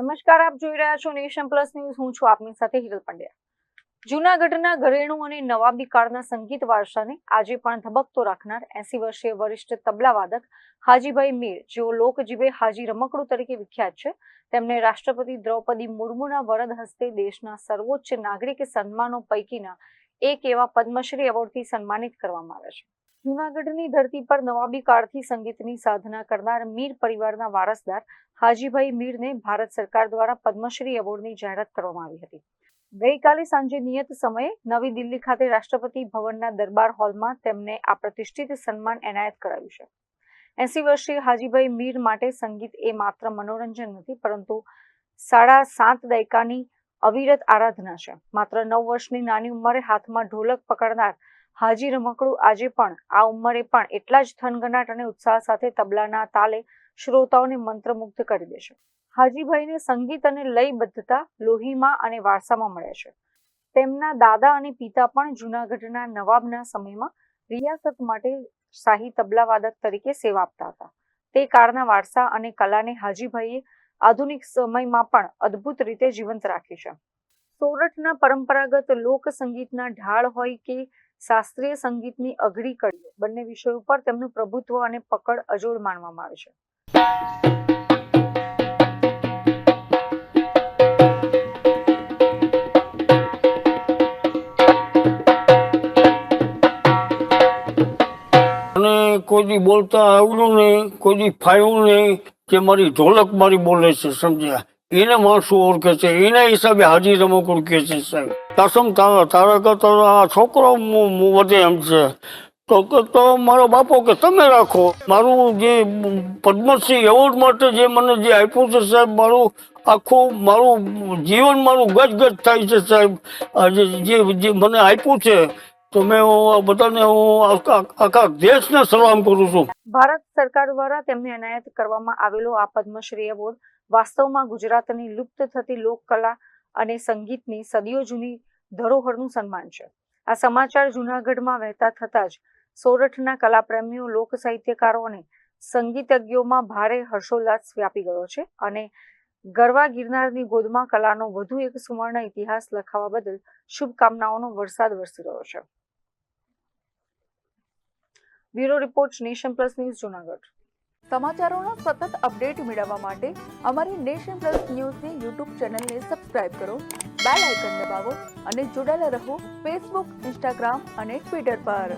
નમસ્કાર, આપ જોઈ રહ્યા છો નેશન પ્લસ ન્યૂઝ. હું છું આપની સાથે હિરલ પંડ્યા. જૂનાગઢના ઘરેણું અને નવાબી કાળના સંગીત વારસાને આજે પણ ધબકતો રાખનાર 80 વર્ષીય વરિષ્ઠ તબલાવાદક હાજીભાઈ મીર, જેઓ લોકજીભે હાજી રમકડું તરીકે વિખ્યાત છે, તેમને રાષ્ટ્રપતિ દ્રૌપદી મુર્મુના વરદ હસ્તે દેશના સર્વોચ્ચ નાગરિક સન્માનો પૈકીના એક એવા પદ્મશ્રી એવોર્ડથી સન્માનિત કરવામાં આવ્યા છે. જૂનાગઢની ધરતી પર નવાબી કાળથી સંગીતની સાધના કરનાર મીર પરિવારના વારસદાર હાજીભાઈ મીરને ભારત સરકાર દ્વારા પદ્મશ્રી એવોર્ડની જાહેરાત કરવામાં આવી હતી. ગઈકાલે સાંજે નિયત સમયે નવી દિલ્હી ખાતે રાષ્ટ્રપતિ ભવનના દરબાર હોલમાં તેમને આ પ્રતિષ્ઠિત સન્માન એનાયત કરાયું છે. 80 વર્ષીય હાજીભાઈ મીર માટે સંગીત એ માત્ર મનોરંજન નથી, પરંતુ 7.5 દાયકાની અવિરત આરાધના છે. માત્ર 9 વર્ષની નાની ઉંમરે હાથમાં ઢોલક પકડનાર હાજી રમકડું આજે પણ આ ઉંમરે પણ એટલા જ થનગનાટ અને ઉત્સાહ સાથે તબલાના તાલે શ્રોતાઓને મંત્રમુગ્ધ કરી દેશે. હાજીભાઈને સંગીત અને લયબદ્ધતા લોહીમાં અને વારસામાં મળ્યા છે. તેમના દાદા અને પિતા પણ જૂનાગઢના નવાબના સમયમાં રિયાસત માટે શાહી તબલાવાદક તરીકે સેવા આપતા હતા. તે કાળના વારસા અને કલાને હાજીભાઈએ આધુનિક સમયમાં પણ અદ્ભુત રીતે જીવંત રાખી છે. સોરઠના પરંપરાગત લોક સંગીતના ઢાળ હોય કે શાસ્ત્રીય સંગીતની અઘરી કડીઓ, બંને વિષયો પર તેમનું પ્રભુત્વ અને પકડ અજોડ માનવામાં આવે છે. અને કોઈ બોલતા આવડું નહીં, કોઈ ફાયું નહીં કે મારી ઢોલક મારી બોલે છે, સમજ્યા? એને માણસો ઓળખે છે, એના હિસાબે હાજી રમકડું કહે છે. સાહેબ કસમ તારા કરતા આ છોકરો વધે એમ છે. તો મારો બાપો કે તમે રાખો. મારું જે પદ્મશ્રી એવોર્ડ માટે જે મને જે આપ્યું છે સાહેબ, મારું જીવન મારું ગજ થાય છે સાહેબ. જે મને આપ્યું છે તો મેં બધાને આખા દેશને સલામ કરું છું. ભારત સરકાર દ્વારા તેમને એનાયત કરવામાં આવેલો આ પદ્મશ્રી એવોર્ડ વાસ્તવમાં ગુજરાતની લુપ્ત થતી લોકકલા અને સંગીતની સદીઓ જૂની ધરોહરનું સન્માન છે. આ સમાચાર જૂનાગઢમાં વહેતા થતા જ સોરઠના કલાપ્રેમીઓ, લોક સાહિત્યકારો અને સંગીતજ્ઞોમાં ભારે હર્ષોલ્લાસ વ્યાપી ગયો છે અને ગરવા ગિરનારની ગોદમાં કલાનો વધુ એક સુવર્ણ ઇતિહાસ લખાવવા બદલ શુભકામનાઓનો વરસાદ વરસી રહ્યો છે. Bureau report, Nation Plus News, Junagadh. સમાચારોના સતત અપડેટ મેળવવા માટે અમારી નેશન પ્લસ ન્યૂઝની યુટ્યુબ ચેનલને સબસ્ક્રાઇબ કરો, બેલ આઇકન દબાવો અને જોડાયેલા રહો ફેસબુક, ઇન્સ્ટાગ્રામ અને ટ્વિટર પર.